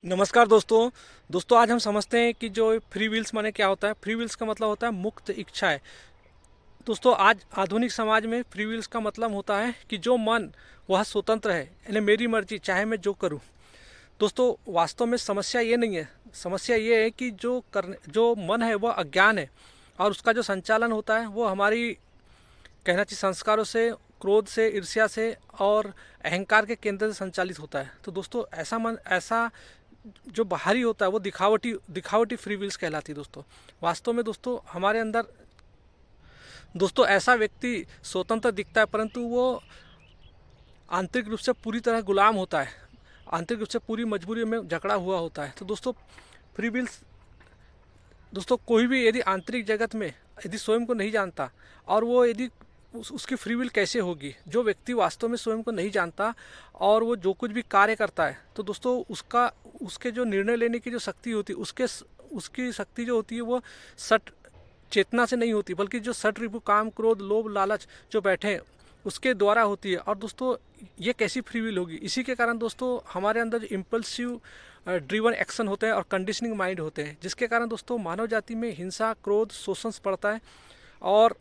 नमस्कार दोस्तों। आज हम समझते हैं कि जो फ्री विल्स माने क्या होता है। फ्री विल्स का मतलब होता है मुक्त इच्छाएं। दोस्तों, आज आधुनिक समाज में फ्री विल्स का मतलब होता है कि जो मन वह स्वतंत्र है, यानी मेरी मर्जी, चाहे मैं जो करूं। दोस्तों, वास्तव में समस्या ये नहीं है। समस्या ये है कि जो मन है वह अज्ञान है, और उसका जो संचालन होता है वो हमारी, कहना चाहिए, संस्कारों से, क्रोध से, ईर्ष्या से और अहंकार के केंद्र से संचालित होता है। तो दोस्तों, ऐसा जो बाहरी होता है वो दिखावटी दिखावटी फ्री विल्स कहलाती है। दोस्तों, वास्तव में दोस्तों हमारे अंदर ऐसा व्यक्ति स्वतंत्र दिखता है, परंतु वो आंतरिक रूप से पूरी तरह गुलाम होता है, आंतरिक रूप से पूरी मजबूरी में जकड़ा हुआ होता है। तो दोस्तों, फ्री विल्स, दोस्तों कोई भी यदि आंतरिक जगत में यदि स्वयं को नहीं जानता, और वो यदि उसकी फ्री विल कैसे होगी। जो व्यक्ति वास्तव में स्वयं को नहीं जानता और वो जो कुछ भी कार्य करता है, तो दोस्तों उसके जो निर्णय लेने की जो शक्ति होती है, उसकी शक्ति जो होती है वो सट चेतना से नहीं होती, बल्कि जो सट रिपु काम क्रोध लोभ लालच जो बैठे हैं उसके द्वारा होती है। और दोस्तों, ये कैसी फ्री विल होगी? इसी के कारण दोस्तों हमारे अंदर जो इम्पल्सिव ड्रिवन एक्शन होते हैं और कंडीशनिंग माइंड होते हैं, जिसके कारण दोस्तों मानव जाति में हिंसा, क्रोध, शोषण बढ़ता है, और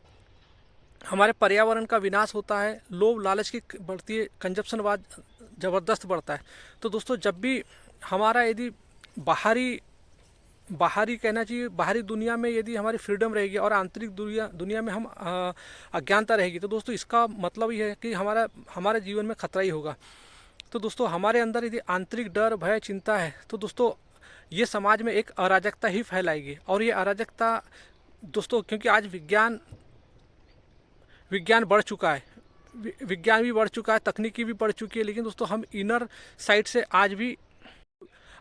हमारे पर्यावरण का विनाश होता है, लोभ लालच की बढ़ती है, कंजप्शनवाद ज़बरदस्त बढ़ता है। तो दोस्तों, जब भी हमारा यदि बाहरी बाहरी कहना चाहिए बाहरी दुनिया में यदि हमारी फ्रीडम रहेगी और आंतरिक दुनिया दुनिया में हम अज्ञानता रहेगी, तो दोस्तों इसका मतलब ये है कि हमारे जीवन में खतरा ही होगा। तो दोस्तों, हमारे अंदर यदि आंतरिक डर, भय, चिंता है, तो दोस्तों ये समाज में एक अराजकता ही फैलाएगी। और ये अराजकता दोस्तों, क्योंकि आज विज्ञान बढ़ चुका है, विज्ञान भी बढ़ चुका है, तकनीकी भी बढ़ चुकी है, लेकिन दोस्तों हम इनर साइड से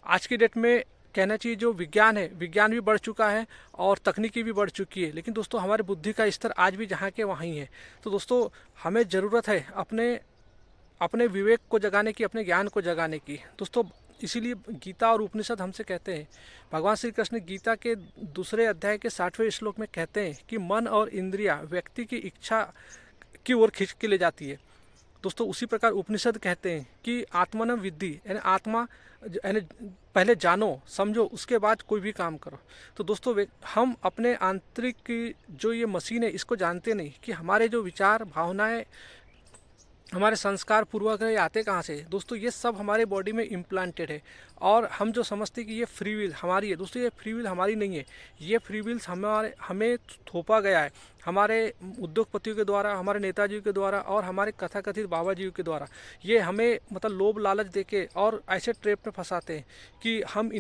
आज की डेट में, कहना चाहिए, जो विज्ञान भी बढ़ चुका है और तकनीकी भी बढ़ चुकी है, लेकिन दोस्तों हमारे बुद्धि का स्तर आज भी जहाँ के वहीं है। तो दोस्तों, हमें ज़रूरत है अपने अपने विवेक को जगाने की, अपने ज्ञान को जगाने की। दोस्तों, इसीलिए गीता और उपनिषद हमसे कहते हैं, भगवान श्री कृष्ण गीता के 2 अध्याय के 60वें श्लोक में कहते हैं कि मन और इंद्रिया व्यक्ति की इच्छा की ओर खींच के ले जाती है। दोस्तों, उसी प्रकार उपनिषद कहते हैं कि आत्मनम विद्धि, यानी आत्मा, यानी पहले जानो समझो, उसके बाद कोई भी काम करो। तो दोस्तों, हम अपने आंतरिक की जो ये मशीन है इसको जानते नहीं कि हमारे जो विचार, भावनाएं, हमारे संस्कार, पूर्वाग्रह आते कहाँ से? दोस्तों, ये सब हमारे बॉडी में इम्प्लांटेड है, और हम जो समझते हैं कि ये फ्री विल हमारी है, दोस्तों ये फ्री विल हमारी नहीं है। ये फ्री विल्स हमें थोपा गया है हमारे उद्योगपतियों के द्वारा, हमारे नेताजी के द्वारा और हमारे कथाकथित बाबा जी के द्वारा। ये हमें मतलब लोभ लालच देके और ऐसे ट्रैप में फंसाते हैं कि हम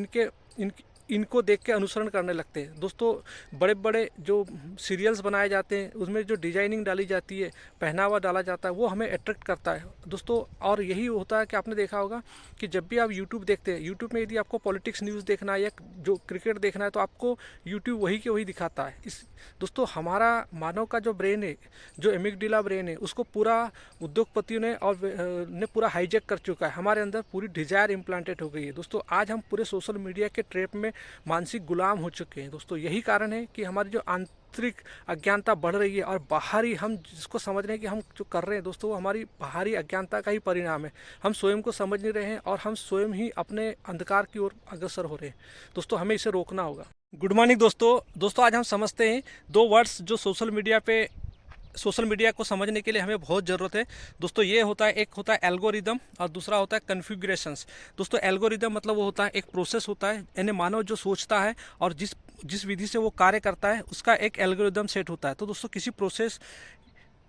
इनको देख के अनुसरण करने लगते हैं। दोस्तों, बड़े बड़े जो सीरियल्स बनाए जाते हैं उसमें जो डिजाइनिंग डाली जाती है, पहनावा डाला जाता है, वो हमें अट्रैक्ट करता है दोस्तों। और यही होता है कि आपने देखा होगा कि जब भी आप यूट्यूब देखते हैं, यूट्यूब में यदि आपको पॉलिटिक्स न्यूज़ देखना है या जो क्रिकेट देखना है, तो आपको यूट्यूब वही के वही दिखाता है। दोस्तों, हमारा मानव का जो ब्रेन है, जो एमिगडाला ब्रेन है, उसको पूरा उद्योगपतियों ने पूरा हाईजैक कर चुका है। हमारे अंदर पूरी डिजायर इम्प्लांटेड हो गई है। दोस्तों, आज हम पूरे सोशल मीडिया के ट्रैप में मानसिक गुलाम हो चुके हैं। दोस्तों, यही कारण है कि हमारी जो आंतरिक अज्ञानता बढ़ रही है, और बाहरी हम जिसको समझ रहे हैं कि हम जो कर रहे हैं, दोस्तों वो हमारी बाहरी अज्ञानता का ही परिणाम है। हम स्वयं को समझ नहीं रहे हैं और हम स्वयं ही अपने अंधकार की ओर अग्रसर हो रहे हैं। दोस्तों, हमें इसे रोकना होगा। गुड मॉर्निंग दोस्तों, आज हम समझते हैं 2 वर्ड्स जो सोशल मीडिया को समझने के लिए हमें बहुत ज़रूरत है। दोस्तों, ये होता है, एक होता है एल्गोरिदम और दूसरा होता है कन्फिग्रेशंस। दोस्तों, एल्गोरिदम मतलब वो होता है, एक प्रोसेस होता है, यानी मानव जो सोचता है और जिस विधि से वो कार्य करता है उसका एक एल्गोरिदम सेट होता है। तो दोस्तों, किसी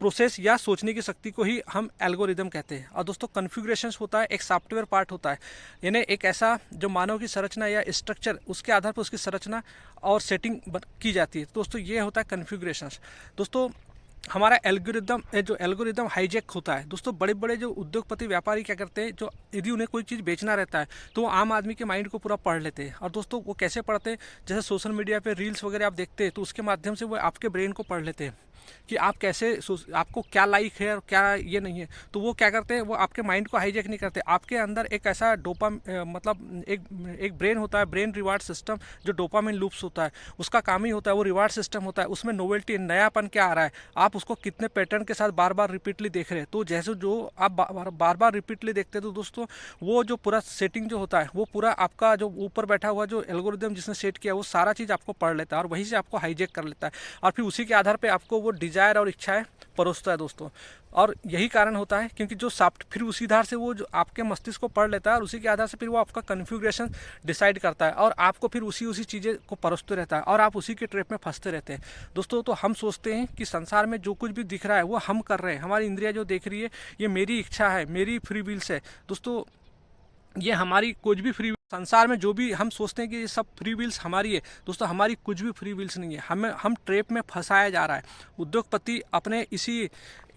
प्रोसेस या सोचने की शक्ति को ही हम एल्गोरिदम कहते हैं। और दोस्तों, कन्फिग्रेशंस होता है, एक सॉफ्टवेयर पार्ट होता है, यानी एक ऐसा जो मानव की संरचना या स्ट्रक्चर, उसके आधार पर उसकी संरचना और सेटिंग की जाती है। दोस्तों, ये होता है कन्फिग्रेशंस। दोस्तों, हमारा जो एल्गोरिदम हाईजैक होता है। दोस्तों, बड़े बड़े जो उद्योगपति व्यापारी क्या करते हैं, जो यदि उन्हें कोई चीज़ बेचना रहता है तो वो आम आदमी के माइंड को पूरा पढ़ लेते हैं। और दोस्तों, वो कैसे पढ़ते हैं? जैसे सोशल मीडिया पे रील्स वगैरह आप देखते हैं, तो उसके माध्यम से वो आपके ब्रेन को पढ़ लेते हैं। कि आप कैसे आपको क्या लाइक है और क्या ये नहीं है। तो वो क्या करते हैं, वो आपके माइंड को हाईजैक नहीं करते। आपके अंदर एक ऐसा मतलब एक ब्रेन होता है, ब्रेन रिवार्ड सिस्टम, जो डोपामिन लूप्स होता है, उसका काम ही होता है, वो रिवार्ड सिस्टम होता है। उसमें नोवेल्टी, नयापन क्या आ रहा है, आप उसको कितने पैटर्न के साथ बार बार रिपीटली देख रहे हैं। तो जैसे जो आप बार बार रिपीटली देखते हैं, तो दोस्तों वो जो पूरा सेटिंग जो होता है, वो पूरा आपका जो ऊपर बैठा हुआ जो एल्गोरिदम जिसने सेट किया, वो सारा चीज़ आपको पढ़ लेता है और वहीं से आपको हाईजैक कर लेता है, और फिर उसी के आधार पे आपको वो डिजायर और इच्छाएं परोसता है दोस्तों। और यही कारण होता है क्योंकि जो सॉफ्ट फिर उसी आधार से वो जो आपके मस्तिष्क को पढ़ लेता है, और उसी के आधार से फिर वो आपका कन्फिग्रेशन डिसाइड करता है, और आपको फिर उसी चीज़ें को परोसते रहता है, और आप उसी के ट्रैप में फंसते रहते हैं दोस्तों। तो हम सोचते हैं कि संसार में जो कुछ भी दिख रहा है वो हम कर रहे हैं, हमारी इंद्रिया जो देख रही है ये मेरी इच्छा है, मेरी फ्री विल्स है दोस्तों। ये हमारी कुछ भी फ्री संसार में जो भी हम सोचते हैं कि ये सब फ्री विल्स हमारी है दोस्तों, हमारी कुछ भी फ्री विल्स नहीं है। हम ट्रैप में फंसाया जा रहा है। उद्योगपति अपने इसी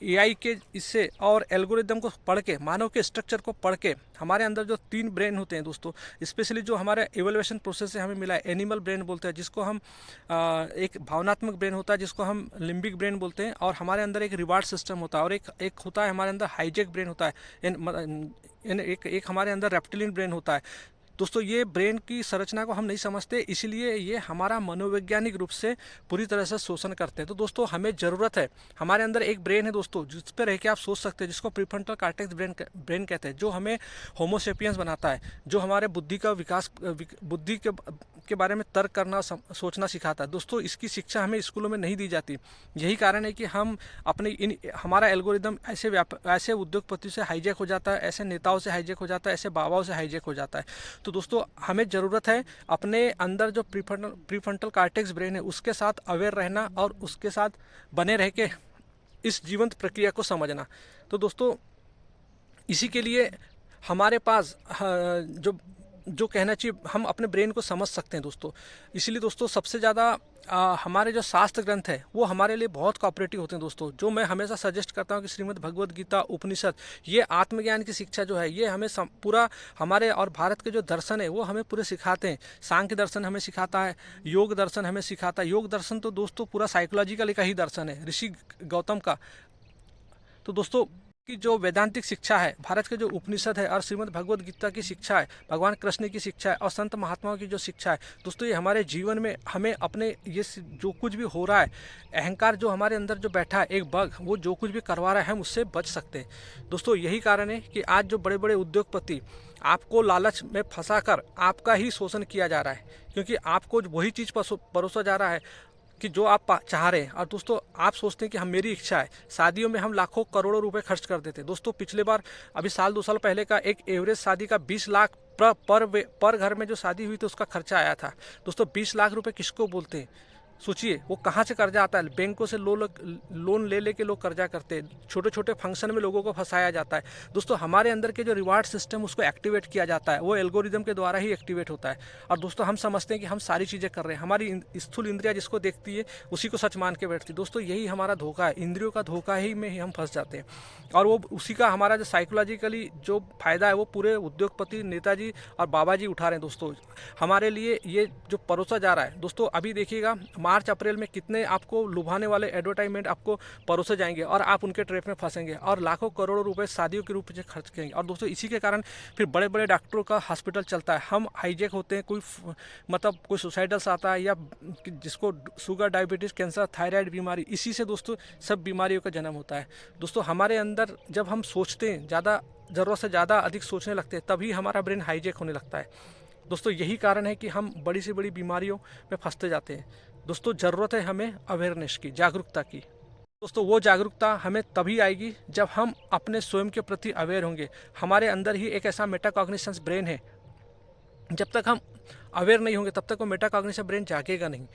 एआई के इससे और एल्गोरिदम को पढ़ के, मानव के स्ट्रक्चर को पढ़ के, हमारे अंदर जो 3 ब्रेन होते हैं दोस्तों, स्पेशली जो हमारे एवोल्यूशन प्रोसेस से हमें मिला है, एनिमल ब्रेन बोलते हैं जिसको हम एक भावनात्मक ब्रेन होता है जिसको हम लिम्बिक ब्रेन बोलते हैं, और हमारे अंदर एक रिवार्ड सिस्टम होता है, और एक होता है हमारे अंदर हाईजेक ब्रेन होता है, एक हमारे अंदर रेप्टिलियन ब्रेन होता है दोस्तों। ये ब्रेन की संरचना को हम नहीं समझते, इसलिए ये हमारा मनोवैज्ञानिक रूप से पूरी तरह से शोषण करते हैं। तो दोस्तों हमें ज़रूरत है, हमारे अंदर एक ब्रेन है दोस्तों जिस पर रह के आप सोच सकते हैं, जिसको प्रीफ्रंटल कॉर्टेक्स ब्रेन कहते हैं, जो हमें होमोसेपियंस बनाता है, जो हमारे बुद्धि का विकास, बुद्धि के बारे में तर्क करना, सोचना सिखाता है दोस्तों। इसकी शिक्षा हमें स्कूलों में नहीं दी जाती। यही कारण है कि हम हमारा एल्गोरिदम ऐसे उद्योगपतियों से हाईजैक हो जाता है, ऐसे नेताओं से हाईजैक हो जाता है, ऐसे बाबाओं से हाईजैक हो जाता है। तो दोस्तों हमें ज़रूरत है अपने अंदर जो प्रीफ्रंटल कॉर्टेक्स ब्रेन है उसके साथ अवेयर रहना, और उसके साथ बने रह के इस जीवंत प्रक्रिया को समझना। तो दोस्तों इसी के लिए हमारे पास जो कहना चाहिए, हम अपने ब्रेन को समझ सकते हैं दोस्तों। इसीलिए दोस्तों सबसे ज़्यादा हमारे जो शास्त्र ग्रंथ है वो हमारे लिए बहुत कोऑपरेटिव होते हैं दोस्तों। जो मैं हमेशा सजेस्ट करता हूँ कि श्रीमद् भगवद गीता, उपनिषद, ये आत्मज्ञान की शिक्षा जो है, ये हमें पूरा हमारे और भारत के जो दर्शन है वो हमें पूरे सिखाते हैं। सांख्य दर्शन हमें सिखाता है, योग दर्शन हमें सिखाता है। योग दर्शन तो दोस्तों पूरा साइकोलॉजिकल का ही दर्शन है, ऋषि गौतम का। तो दोस्तों की जो वैदांतिक शिक्षा है, भारत के जो उपनिषद है और श्रीमद् भगवद गीता की शिक्षा है, भगवान कृष्ण की शिक्षा है और संत महात्माओं की जो शिक्षा है दोस्तों, ये हमारे जीवन में हमें अपने ये जो कुछ भी हो रहा है, अहंकार जो हमारे अंदर जो बैठा है, एक बग, वो जो कुछ भी करवा रहा है, हम उससे बच सकते हैं दोस्तों। यही कारण है कि आज जो बड़े बड़े उद्योगपति आपको लालच में फंसाकर आपका ही शोषण किया जा रहा है, क्योंकि आपको वही चीज़ परोसा जा रहा है कि जो आप चाह रहे हैं। और दोस्तों आप सोचते हैं कि हम, मेरी इच्छा है, शादियों में हम लाखों करोड़ों रुपए खर्च कर देते हैं दोस्तों। पिछले बार अभी साल 2 साल पहले का एक एवरेज शादी का 20 लाख पर घर में जो शादी हुई थी उसका खर्चा आया था दोस्तों। 20 लाख रुपए किसको बोलते हैं, सोचिए वो कहाँ से कर्जा आता है। बैंकों से लोन ले लेके लोग कर्जा करते हैं, छोटे छोटे फंक्शन में लोगों को फंसाया जाता है दोस्तों। हमारे अंदर के जो रिवार्ड सिस्टम उसको एक्टिवेट किया जाता है, वो एल्गोरिदम के द्वारा ही एक्टिवेट होता है। और दोस्तों हम समझते हैं कि हम सारी चीज़ें कर रहे हैं, हमारी स्थूल इंद्रिया जिसको देखती है उसी को सच मान के बैठती है दोस्तों। यही हमारा धोखा है, इंद्रियों का धोखा ही में ही हम फंस जाते हैं। और वो उसी का हमारा जो साइकोलॉजिकली जो फायदा है वो पूरे उद्योगपति, नेताजी और बाबा जी उठा रहे हैं दोस्तों। हमारे लिए ये जो परोसा जा रहा है दोस्तों, अभी देखिएगा मार्च अप्रैल में कितने आपको लुभाने वाले एडवर्टाइजमेंट आपको परोसे जाएंगे और आप उनके ट्रैप में फंसेंगे और लाखों करोड़ों रुपए शादियों के रूप में खर्च करेंगे। और दोस्तों इसी के कारण फिर बड़े बड़े डॉक्टरों का हॉस्पिटल चलता है, हम हाईजेक होते हैं, कोई सुसाइडल्स आता है, या जिसको शुगर, डायबिटीज़, कैंसर, थायराइड बीमारी, इसी से दोस्तों सब बीमारियों का जन्म होता है दोस्तों। हमारे अंदर जब हम सोचते हैं, ज़्यादा ज़रूरत से ज़्यादा अधिक सोचने लगते हैं, तभी हमारा ब्रेन हाईजेक होने लगता है दोस्तों। यही कारण है कि हम बड़ी से बड़ी बीमारियों में फंसते जाते हैं दोस्तों। ज़रूरत है हमें अवेयरनेस की, जागरूकता की दोस्तों। वो जागरूकता हमें तभी आएगी जब हम अपने स्वयं के प्रति अवेयर होंगे। हमारे अंदर ही एक ऐसा मेटाकॉग्निशंस ब्रेन है, जब तक हम अवेयर नहीं होंगे तब तक वो मेटाकॉग्निशन ब्रेन जागेगा नहीं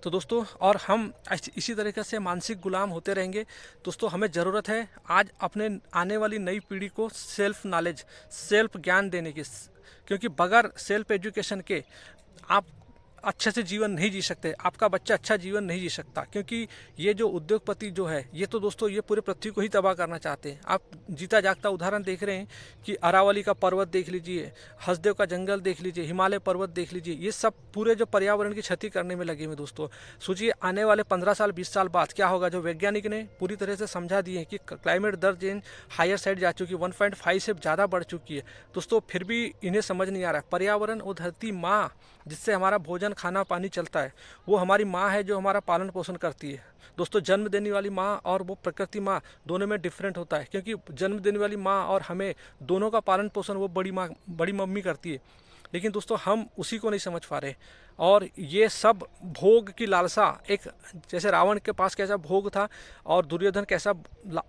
तो दोस्तों। और हम इसी तरीके से मानसिक गुलाम होते रहेंगे दोस्तों। हमें ज़रूरत है आज अपने आने वाली नई पीढ़ी को सेल्फ नॉलेज, सेल्फ ज्ञान देने की, क्योंकि बगैर सेल्फ एजुकेशन के आप अच्छे से जीवन नहीं जी सकते, आपका बच्चा अच्छा जीवन नहीं जी सकता, क्योंकि ये जो उद्योगपति जो है ये तो दोस्तों ये पूरे पृथ्वी को ही तबाह करना चाहते हैं। आप जीता जागता उदाहरण देख रहे हैं कि अरावली का पर्वत देख लीजिए, हसदेव का जंगल देख लीजिए, हिमालय पर्वत देख लीजिए, ये सब पूरे जो पर्यावरण की क्षति करने में लगे हुए दोस्तों। सोचिए आने वाले 15 साल 20 साल बाद क्या होगा। जो वैज्ञानिक ने पूरी तरह से समझा दिए कि क्लाइमेट दर चेंज हायर साइड जा चुकी है, 1.5 से ज़्यादा बढ़ चुकी है दोस्तों, फिर भी इन्हें समझ नहीं आ रहा है। पर्यावरण और धरती माँ जिससे हमारा भोजन खाना पानी चलता है, वो हमारी माँ है जो हमारा पालन पोषण करती है दोस्तों। जन्म देने वाली माँ और वो प्रकृति माँ दोनों में डिफरेंट होता है, क्योंकि जन्म देने वाली माँ और हमें दोनों का पालन पोषण वो बड़ी मम्मी करती है, लेकिन दोस्तों हम उसी को नहीं समझ पा रहे। और ये सब भोग की लालसा, एक जैसे रावण के पास कैसा भोग था और दुर्योधन कैसा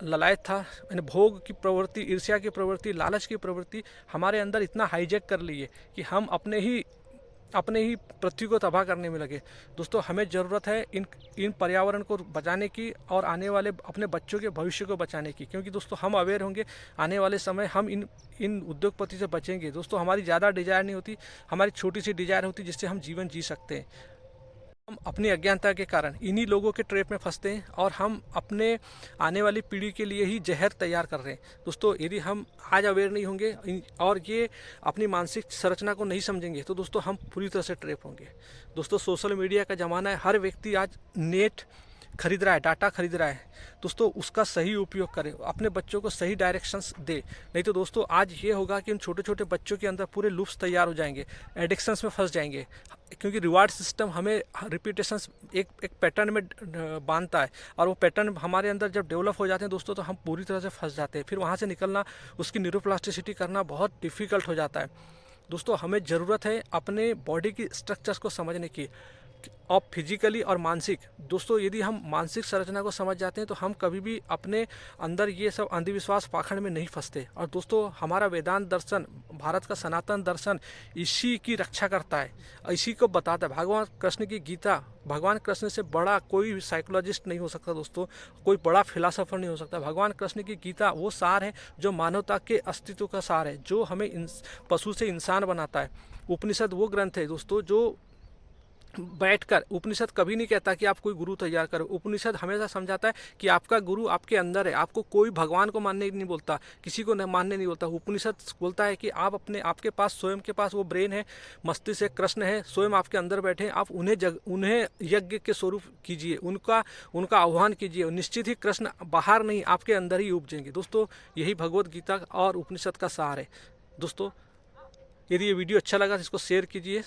ललायत था, यानी भोग की प्रवृत्ति, ईर्ष्या की प्रवृत्ति, लालच की प्रवृत्ति हमारे अंदर इतना हाईजैक कर ली है कि हम अपने ही पृथ्वी को तबाह करने में लगे दोस्तों। हमें ज़रूरत है इन पर्यावरण को बचाने की और आने वाले अपने बच्चों के भविष्य को बचाने की, क्योंकि दोस्तों हम अवेयर होंगे आने वाले समय हम इन उद्योगपति से बचेंगे दोस्तों। हमारी ज़्यादा डिजायर नहीं होती, हमारी छोटी सी डिजायर होती जिससे हम जीवन जी सकते हैं। हम अपनी अज्ञानता के कारण इन्हीं लोगों के ट्रैप में फंसते हैं और हम अपने आने वाली पीढ़ी के लिए ही जहर तैयार कर रहे हैं दोस्तों। यदि हम आज अवेयर नहीं होंगे और ये अपनी मानसिक संरचना को नहीं समझेंगे तो दोस्तों हम पूरी तरह से ट्रैप होंगे दोस्तों। सोशल मीडिया का ज़माना है, हर व्यक्ति आज नेट खरीद रहा है, डाटा खरीद रहा है दोस्तों। उसका सही उपयोग करें, अपने बच्चों को सही डायरेक्शंस दे, नहीं तो दोस्तों आज ये होगा कि उन छोटे छोटे बच्चों के अंदर पूरे लूप्स तैयार हो जाएंगे, एडिक्शंस में फंस जाएंगे, क्योंकि रिवार्ड सिस्टम हमें रिपीटेशंस एक पैटर्न में बांधता है, और वो पैटर्न हमारे अंदर जब डेवलप हो जाते हैं दोस्तों तो हम पूरी तरह से फंस जाते हैं। फिर वहाँ से निकलना, उसकी न्यूरोप्लास्टिसिटी करना बहुत डिफ़िकल्ट हो जाता है दोस्तों। हमें ज़रूरत है अपने बॉडी की स्ट्रक्चर्स को समझने की, और फिजिकली और मानसिक दोस्तों। यदि हम मानसिक संरचना को समझ जाते हैं तो हम कभी भी अपने अंदर ये सब अंधविश्वास पाखंड में नहीं फंसते। और दोस्तों हमारा वेदांत दर्शन, भारत का सनातन दर्शन इसी की रक्षा करता है, इसी को बताता है। भगवान कृष्ण की गीता, भगवान कृष्ण से बड़ा कोई साइकोलॉजिस्ट नहीं हो सकता दोस्तों, कोई बड़ा फिलासफर नहीं हो सकता। भगवान कृष्ण की गीता वो सार है जो मानवता के अस्तित्व का सार है, जो हमें पशु से इंसान बनाता है। उपनिषद वो ग्रंथ है दोस्तों जो बैठकर, उपनिषद कभी नहीं कहता कि आप कोई गुरु तैयार करो, उपनिषद हमेशा समझाता है कि आपका गुरु आपके अंदर है। आपको कोई भगवान को मानने नहीं बोलता, किसी को मानने नहीं बोलता। उपनिषद बोलता है कि आप आपके पास स्वयं के पास वो ब्रेन है, मस्तिष्क है, कृष्ण है, स्वयं आपके अंदर बैठे हैं। आप उन्हें यज्ञ के स्वरूप कीजिए, उनका आह्वान कीजिए, निश्चित ही कृष्ण बाहर नहीं आपके अंदर ही उपजेंगे दोस्तों। यही भगवत गीता और उपनिषद का सार है दोस्तों। यदि ये वीडियो अच्छा लगा तो इसको शेयर कीजिए,